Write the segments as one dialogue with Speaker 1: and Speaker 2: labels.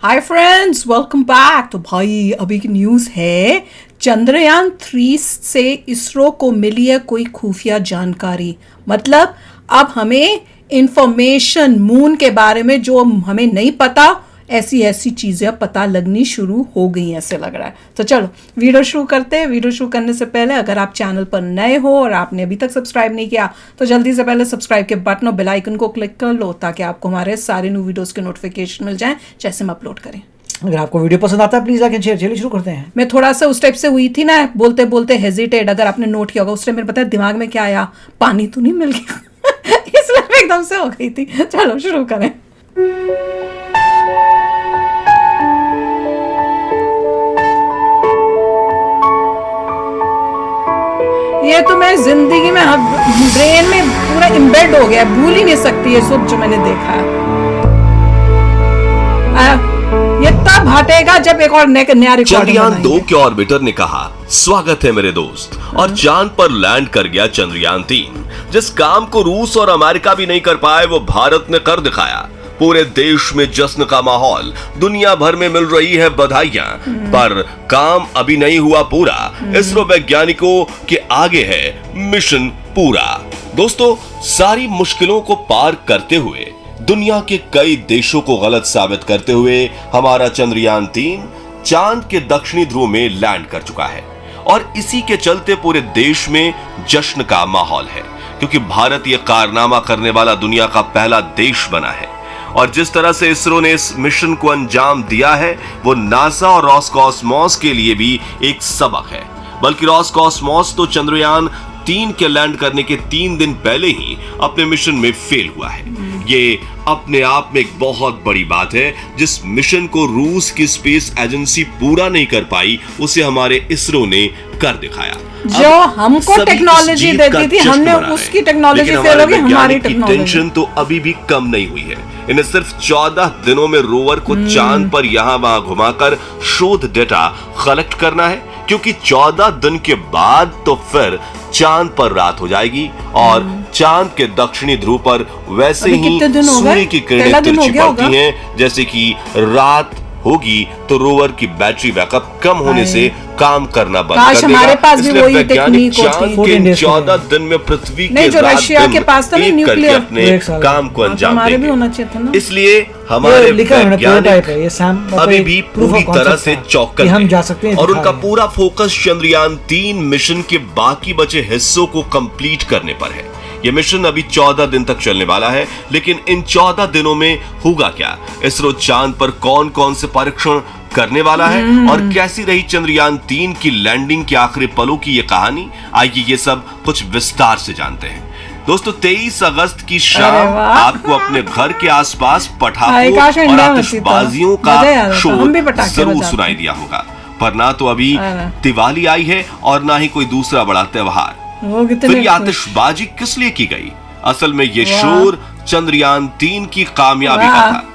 Speaker 1: Hi friends, welcome back. तो भाई अभी की न्यूज़ है, चंद्रयान 3 से इसरो को मिली है कोई खुफिया जानकारी। मतलब अब हमें इंफॉर्मेशन मून के बारे में जो हमें नहीं पता, ऐसी ऐसी चीज़ें पता लगनी शुरू हो गई, ऐसे लग रहा है। तो चलो वीडियो शुरू करते हैं। वीडियो शुरू करने से पहले अगर आप चैनल पर नए हो और आपने अभी तक सब्सक्राइब नहीं किया तो जल्दी से पहले सब्सक्राइब के बटन और बेल आइकन को क्लिक कर लो, ताकि आपको हमारे सारे न्यू वीडियोस के नोटिफिकेशन मिल जाएं जैसे हम अपलोड करें।
Speaker 2: अगर आपको वीडियो पसंद आता है प्लीज लाइक एंड शेयर। चलिए शुरू करते हैं।
Speaker 1: मैं थोड़ा सा उस टाइप से हुई थी ना, बोलते बोलते हेजिटेट। अगर आपने नोट किया होगा उस टाइम मेरे पता है दिमाग में क्या आया, पानी तो नहीं मिल गया इसलिए मैं एकदम से हो गई थी। चलो शुरू करें। ये तो मैं जिंदगी में ब्रेन में पूरा इम्बेड हो गया, भूल ही नहीं सकती ये सब जो मैंने देखा है। ये तब हटेगा जब एक और नया रिकॉर्ड।
Speaker 3: चंद्रयान 2 के ऑर्बिटर ने कहा, स्वागत है मेरे दोस्त, और चांद पर लैंड कर गया चंद्रयान 3। जिस काम को रूस और अमेरिका भी नहीं कर पाए वो भारत ने कर दिखाया। पूरे देश में जश्न का माहौल, दुनिया भर में मिल रही है बधाइयां, पर काम अभी नहीं हुआ पूरा। इसरो वैज्ञानिकों के आगे है मिशन पूरा। दोस्तों, सारी मुश्किलों को पार करते हुए, दुनिया के कई देशों को गलत साबित करते हुए हमारा चंद्रयान 3 चांद के दक्षिणी ध्रुव में लैंड कर चुका है। और इसी के चलते पूरे देश में जश्न का माहौल है, क्योंकि भारत ये कारनामा करने वाला दुनिया का पहला देश बना है। और जिस तरह से इसरो ने इस मिशन को अंजाम दिया है वो नासा और रॉसकॉस्मॉस के लिए भी एक सबक है। बल्कि रॉसकॉस्मॉस तो चंद्रयान 3 के लैंड करने के 3 दिन पहले ही अपने मिशन में फेल हुआ है। ये अपने आप में एक बहुत बड़ी बात है। जिस मिशन को रूस की स्पेस एजेंसी पूरा नहीं कर पाई उसे हमारे इसरो ने कर दिखाया।
Speaker 1: जो हमको टेक्नोलॉजी देती थी हमने उसकी टेक्नोलॉजी फेल हो गई, हमारी टेक्नोलॉजी।
Speaker 3: टेंशन तो अभी भी कम नहीं हुई है। इन्हें सिर्फ 14 दिनों में रोवर को चांद पर यहां वहां घुमाकर शोध डेटा कलेक्ट करना है, क्योंकि 14 दिन के बाद तो फिर चांद पर रात हो जाएगी और चांद के दक्षिणी ध्रुव पर वैसे ही सूर्य की किरणें तिरछी पड़ती हैं। जैसे कि रात होगी तो रोवर की बैटरी बैकअप कम होने से काम करना बंद कर देगा।
Speaker 1: हमारे पास भी वही टेक्निक
Speaker 3: चांद के 14 दिन में पृथ्वी के
Speaker 1: जो रशिया के पास था ना न्यूक्लियर
Speaker 3: अपने काम को अंजाम देंगे। इसलिए हमारे वैज्ञानिक अभी भी पूरी तरह से चौकस हैं और उनका पूरा फोकस चंद्रयान 3 मिशन के बाकी बचे हिस्सों को कंप्लीट करने पर है। यह मिशन अभी 14 दिन तक चलने वाला है, लेकिन इन 14 दिनों में होगा क्या? इसरो चांद पर कौन कौन से परीक्षण करने वाला है और कैसी रही चंद्रयान 3 की लैंडिंग के आखिरी पलों की ये कहानी? आइए ये सब कुछ विस्तार से जानते हैं। दोस्तों, 23 अगस्त की शाम आपको अपने घर के आसपास पटाखों और आतिशबाजियों का शोर जरूर सुनाई दिया होगा। पर ना तो अभी दिवाली आई है और ना ही कोई दूसरा बड़ा त्योहार। फिर ये आतिशबाजी किस लिए की गई? असल में ये शोर चंद्रयान 3 की कामयाबी का था।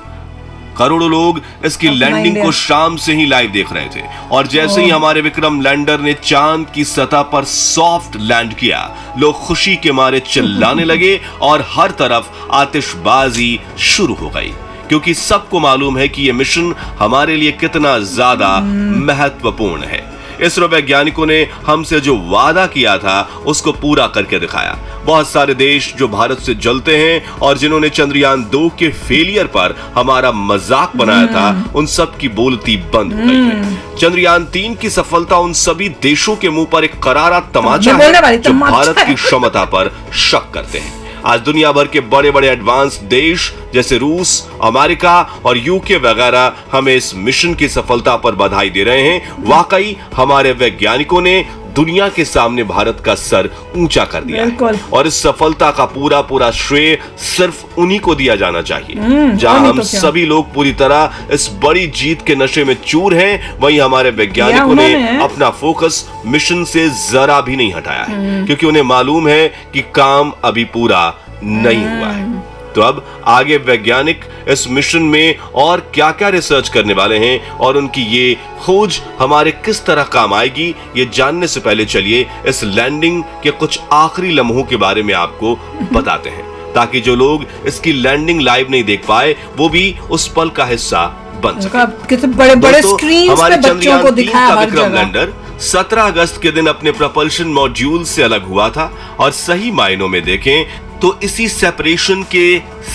Speaker 3: करोड़ों लोग इसकी लैंडिंग को शाम से ही लाइव देख रहे थे और जैसे ही हमारे विक्रम लैंडर ने चांद की सतह पर सॉफ्ट लैंड किया, लोग खुशी के मारे चिल्लाने लगे और हर तरफ आतिशबाजी शुरू हो गई, क्योंकि सबको मालूम है कि यह मिशन हमारे लिए कितना ज्यादा महत्वपूर्ण है। इसरो वैज्ञानिकों ने हमसे जो वादा किया था उसको पूरा करके दिखाया। बहुत सारे देश जो भारत से जलते हैं और जिन्होंने चंद्रयान 2 के फेलियर पर हमारा मजाक बनाया था, उन सब की बोलती बंद हो गई है। चंद्रयान 3 की सफलता उन सभी देशों के मुंह पर एक करारा तमाचा है जो भारत की क्षमता पर शक करते हैं। आज दुनिया भर के बड़े बड़े एडवांस देश जैसे रूस, अमेरिका और यूके वगैरह हमें इस मिशन की सफलता पर बधाई दे रहे हैं। वाकई हमारे वैज्ञानिकों ने दुनिया के सामने भारत का सर ऊंचा कर दिया है और इस सफलता का पूरा श्रेय सिर्फ उन्हीं को दिया जाना चाहिए। जहां हम सभी लोग पूरी तरह इस बड़ी जीत के नशे में चूर हैं, वहीं हमारे वैज्ञानिकों ने अपना फोकस मिशन से जरा भी नहीं हटाया है, क्योंकि उन्हें मालूम है कि काम अभी पूरा नहीं हुआ है। तो अब आगे वैज्ञानिक इस मिशन में और क्या क्या रिसर्च करने वाले हैं और उनकी ये खोज हमारे किस तरह काम आएगी, ये जानने से पहले चलिए इस लैंडिंग के कुछ आखिरी लम्हों के बारे में आपको बताते हैं, ताकि जो लोग इसकी लैंडिंग लाइव नहीं देख पाए वो भी उस पल का हिस्सा बन सके।
Speaker 1: कितने बड़े-बड़े स्क्रीन्स पे बच्चों को दिखाया हर
Speaker 3: विक्रम लैंडर 17 अगस्त के दिन अपने प्रोपल्शन मॉड्यूल से अलग हुआ था और सही मायनों में देखें तो इसी सेपरेशन के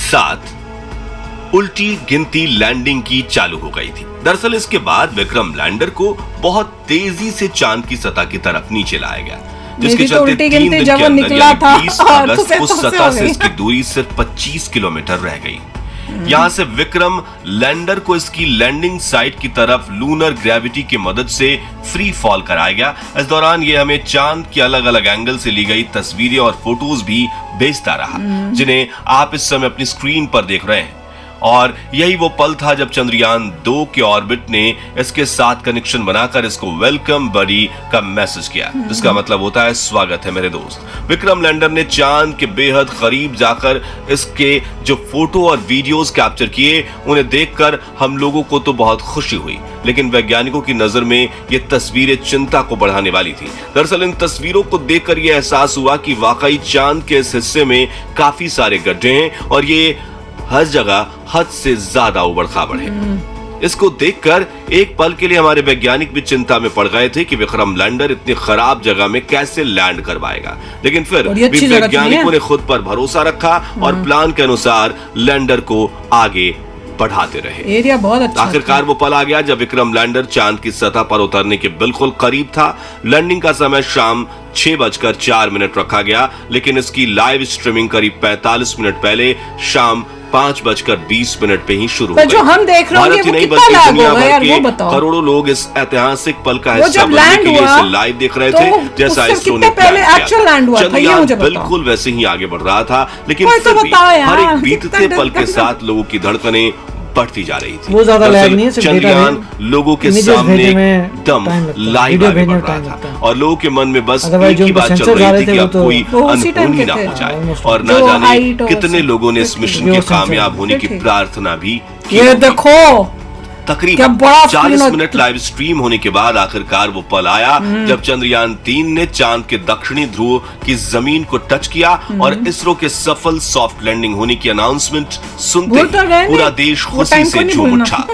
Speaker 3: साथ उल्टी गिनती लैंडिंग की चालू हो गई थी। दरअसल इसके बाद विक्रम लैंडर को बहुत तेजी से चांद की सतह की तरफ नीचे लाया गया, जिसके चलते 3 दिन के अंदर यानी 20 अगस्त को सतह से इसकी दूरी सिर्फ 25 किलोमीटर रह गई। यहां से विक्रम लैंडर को इसकी लैंडिंग साइट की तरफ लूनर ग्रेविटी की मदद से फ्री फॉल कराया गया। इस दौरान ये हमें चांद के अलग अलग एंगल से ली गई तस्वीरें और फोटोज भी भेजता रहा, जिन्हें आप इस समय अपनी स्क्रीन पर देख रहे हैं। और यही वो पल था जब चंद्रयान 2 के ऑर्बिट ने इसके साथ कनेक्शन बनाकर इसको वेलकम बडी का मैसेज किया, जिसका मतलब होता है स्वागत है मेरे दोस्त। विक्रम लैंडर ने चांद के बेहद करीब जाकर इसके जो फोटो और वीडियोस कैप्चर किए, उन्हें देखकर हम लोगों को तो बहुत खुशी हुई, लेकिन वैज्ञानिकों की नजर में ये तस्वीरें चिंता को बढ़ाने वाली थी। दरअसल इन तस्वीरों को देखकर यह एहसास हुआ कि वाकई चांद के इस हिस्से में काफी सारे गड्ढे हैं और ये हर जगह हद से ज्यादा उबड़ खाबड़ है। इसको देखकर एक पल के लिए हमारे वैज्ञानिक भी चिंता में पड़ गए थे कि विक्रम लैंडर इतनी खराब जगह में कैसे लैंड कर पाएगा, लेकिन फिर वैज्ञानिकों ने खुद पर भरोसा रखा और प्लान के अनुसार लैंडर को आगे बढ़ाते रहे।
Speaker 1: एरिया बहुत अच्छा।
Speaker 3: आखिरकार वो पल आ गया जब विक्रम लैंडर चांद की सतह पर उतरने के बिल्कुल करीब था। लैंडिंग का समय शाम 6:04 रखा गया, लेकिन इसकी लाइव स्ट्रीमिंग करीब 45 मिनट पहले शाम 5:20 पे ही शुरू हो गई।
Speaker 1: जो हम देख रहे हैं वो कितना लाभ होगा यार, वो बताओ।
Speaker 3: करोड़ों लोग इस ऐतिहासिक पल का हिस्सा बनने के लिए इसे लाइव देख रहे थे, जैसा इसरो ने प्लान किया था। चंद्रयान बिल्कुल वैसे ही आगे बढ़ रहा था, लेकिन फिर भी हर एक बीतते पल के साथ लोगों की धड़कनें बढ़ती जा रही थी।
Speaker 2: वो ज्यादा लैग नहीं है,
Speaker 3: चंद्रयान लोगों के सामने दम लाइव आगे बढ़ रहा था और लोगों के मन में बस एक ही बात चल रही थी कि अब कोई अनहोनी ना हो जाए, और ना जाने कितने लोगों ने इस मिशन के कामयाब होने की प्रार्थना भी की।
Speaker 1: ये देखो
Speaker 3: तकरीबन 40 मिनट लाइव स्ट्रीम होने के बाद आखिरकार वो पल आया जब चंद्रयान 3 ने चांद के दक्षिणी ध्रुव की जमीन को टच किया और इसरो के सफल सॉफ्ट लैंडिंग होने की अनाउंसमेंट सुनते ही पूरा देश खुशी से झूम उठा।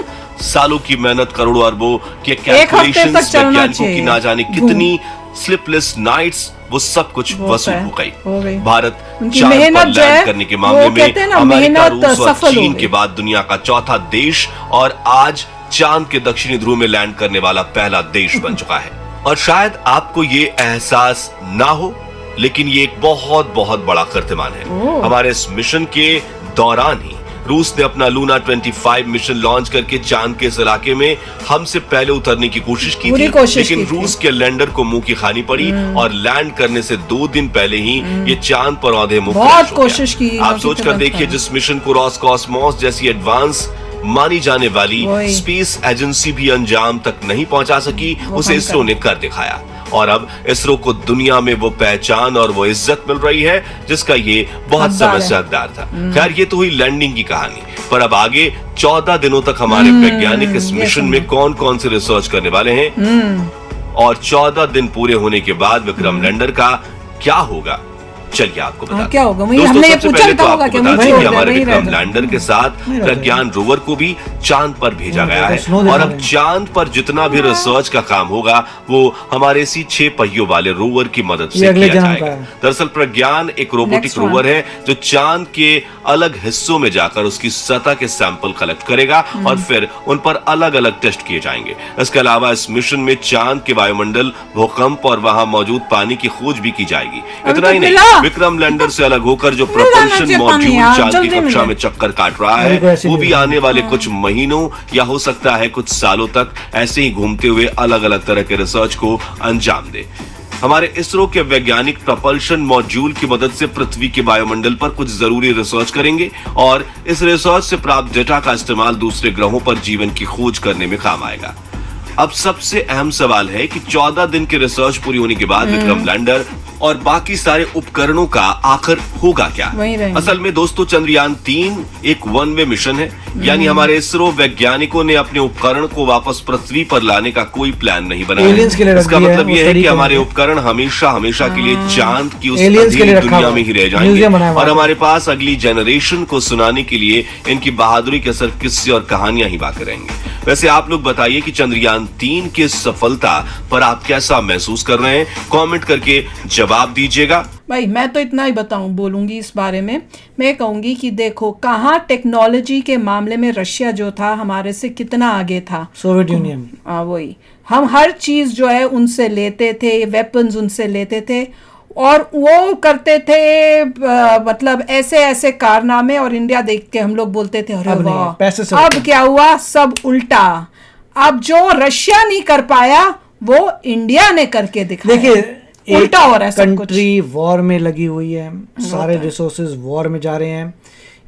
Speaker 3: सालों की मेहनत, करोड़ों अरबों के कैलकुलेशंस, वैज्ञानिकों की ना जाने कितनी स्लीपलेस नाइट्स, वो सब कुछ वसूल हो गई। भारत चांद पर लैंड करने के मामले में अमेरिका, रूस और चीन के बाद दुनिया का चौथा देश और आज चांद के दक्षिणी ध्रुव में लैंड करने वाला पहला देश बन चुका है। और शायद आपको ये एहसास ना हो, लेकिन ये एक बहुत बहुत बड़ा कीर्तिमान है। हमारे इस मिशन के दौरान ही रूस ने अपना लूना 25 मिशन लॉन्च करके चांद के इस इलाके में हमसे पहले उतरने की कोशिश की थी, लेकिन रूस के लैंडर को मुंह की खानी पड़ी और लैंड करने से 2 दिन पहले ही ये चांद पर औंधे मुंह क्रैश हो गया। आप सोचकर देखिए, जिस मिशन को रॉसकॉस्मोस जैसी एडवांस मानी जाने वाली स्पेस एजेंसी भी अंजाम तक नहीं पहुंचा सकी, उसे इसरो ने कर दिखाया। और अब इसरो को दुनिया में वो पहचान और वो इज्जत मिल रही है जिसका ये बहुत समय से हकदार था। खैर, ये तो हुई लैंडिंग की कहानी, पर अब आगे 14 दिनों तक हमारे वैज्ञानिक इस मिशन में कौन कौन से रिसर्च करने वाले हैं और 14 दिन पूरे होने के बाद विक्रम लैंडर का क्या होगा, चलिए आपको बता
Speaker 1: क्या होगा।
Speaker 3: हमने ये पूछा था होगा कि हमारे विक्रम लैंडर के साथ प्रज्ञान रोवर को भी चांद पर भेजा गया है और अब चांद पर जितना भी रिसर्च का काम होगा वो हमारे इसी 6 पहियों वाले रोवर की मदद से किया जाएगा। दरअसल प्रज्ञान एक रोबोटिक रोवर है जो चांद के अलग हिस्सों में जाकर उसकी सतह के सैंपल कलेक्ट करेगा और फिर उन पर अलग अलग टेस्ट किए जाएंगे। इसके अलावा इस मिशन में चांद के वायुमंडल, भूकंप और वहां मौजूद पानी की खोज भी की जाएगी। इतना ही नहीं, विक्रम लैंडर से अलग होकर जो प्रोपल्शन मॉड्यूल चांद की कक्षा में चक्कर काट रहा है, वो भी आने वाले कुछ महीनों या हो सकता है कुछ सालों तक ऐसे ही घूमते हुए अलग अलग तरह के रिसर्च को अंजाम दे। हमारे इसरो के वैज्ञानिक प्रोपल्शन मॉड्यूल की मदद से पृथ्वी के वायुमंडल पर कुछ जरूरी रिसर्च करेंगे और इस रिसर्च से प्राप्त डेटा का इस्तेमाल दूसरे ग्रहों पर जीवन की खोज करने में काम आएगा। अब सबसे अहम सवाल है कि 14 दिन की रिसर्च पूरी होने के बाद विक्रम लैंडर और बाकी सारे उपकरणों का आखिर होगा क्या। असल में दोस्तों, चंद्रयान 3 एक वन वे मिशन है, यानी हमारे इसरो वैज्ञानिकों ने अपने उपकरण को वापस पृथ्वी पर लाने का कोई प्लान नहीं बनाया। इसका मतलब यह है कि हमारे उपकरण हमेशा हमेशा के लिए चांद की उस अधूरी दुनिया में ही रह जाएंगे और हमारे पास अगली जनरेशन को सुनाने के लिए इनकी बहादुरी के सिर्फ किस्से और कहानियां ही बाकी रहेंगी। वैसे आप लोग बताइए कि चंद्रयान 3 की सफलता पर आप कैसा महसूस कर रहे हैं, कमेंट करके जवाब दीजिएगा।
Speaker 1: भाई मैं तो इतना ही बोलूंगी इस बारे में। मैं कहूंगी कि देखो कहाँ टेक्नोलॉजी के मामले में रशिया जो था हमारे से कितना आगे था।
Speaker 2: सोवियत यूनियन,
Speaker 1: वही हम हर चीज जो है उनसे लेते थे, वेपन्स उनसे लेते थे और वो करते थे मतलब ऐसे ऐसे कारनामे, और इंडिया देख के हम लोग बोलते थे अरे वाह। अब क्या हुआ, सब उल्टा। अब जो रशिया नहीं कर पाया वो इंडिया ने करके दिखाया।
Speaker 2: देखिए उल्टा हो रहा है, कंट्री वॉर में लगी हुई है, सारे रिसोर्सेज वॉर में जा रहे हैं।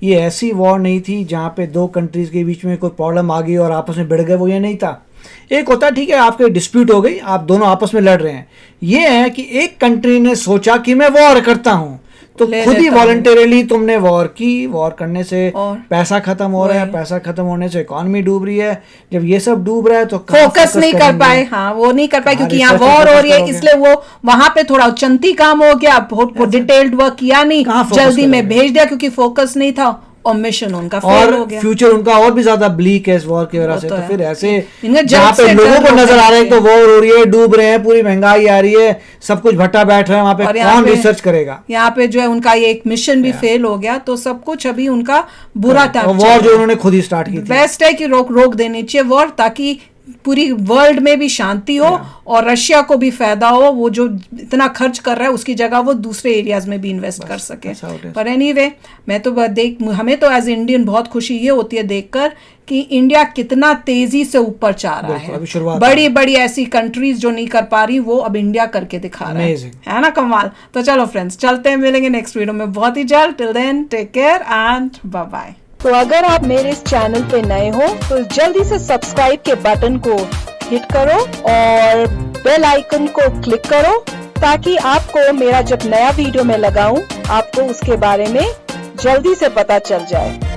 Speaker 2: ये ऐसी वॉर नहीं थी जहाँ पे दो कंट्रीज के बीच में कोई प्रॉब्लम आ गई और आपस में भिड़ गए, वो ये नहीं था। एक होता है ठीक है आपके डिस्प्यूट हो गई, आप दोनों आपस में लड़ रहे हैं। ये है कि एक कंट्री ने सोचा कि मैं वॉर करता हूं, तो खुद ही वॉलंटरीली तुमने वॉर की। वॉर करने से पैसा खत्म हो रहा है, पैसा खत्म होने से इकोनॉमी डूब रही है। जब ये सब डूब रहा है तो
Speaker 1: फोकस नहीं कर पाए। हाँ, वो नहीं कर पाए क्योंकि यहाँ वॉर हो रही है, इसलिए वो वहां पे थोड़ा चंती काम हो गया, बहुत डिटेल्ड वर्क किया नहीं, जल्दी में भेज दिया क्योंकि फोकस नहीं था और मिशन उनका फेल हो गया।
Speaker 2: फ्यूचर उनका और भी ज्यादा ब्लीक है इस वॉर की वजह से। तो फिर ऐसे जहाँ पे लोगों को नजर आ रहा है तो वॉर हो रही है, डूब रहे हैं, पूरी महंगाई आ रही है, सब कुछ भट्टा बैठ रहा है, वहाँ पे कौन रिसर्च करेगा।
Speaker 1: यहाँ पे जो है उनका ये एक मिशन भी फेल हो गया, तो सब कुछ अभी उनका बुरा टाइम।
Speaker 2: वॉर जो उन्होंने खुद ही स्टार्ट की थी,
Speaker 1: बेस्ट है कि रोक देनी चाहिए वॉर, ताकि पूरी वर्ल्ड में भी शांति हो और रशिया को भी फायदा हो। वो जो इतना खर्च कर रहा है उसकी जगह वो दूसरे एरियाज में भी इन्वेस्ट कर सके। पर एनीवे मैं तो हमें तो एज इंडियन बहुत खुशी ये होती है देखकर कि इंडिया कितना तेजी से ऊपर जा रहा है। बड़ी बड़ी ऐसी कंट्रीज जो नहीं कर पा रही वो अब इंडिया करके दिखा रहा है ना, कमाल। तो चलो फ्रेंड्स, चलते हैं, मिलेंगे नेक्स्ट वीडियो में बहुत ही जल्द। Till then take care and bye bye.
Speaker 4: तो अगर आप मेरे इस चैनल पे नए हो तो जल्दी से सब्सक्राइब के बटन को हिट करो और बेल आइकन को क्लिक करो, ताकि आपको मेरा जब नया वीडियो मैं लगाऊं आपको उसके बारे में जल्दी से पता चल जाए।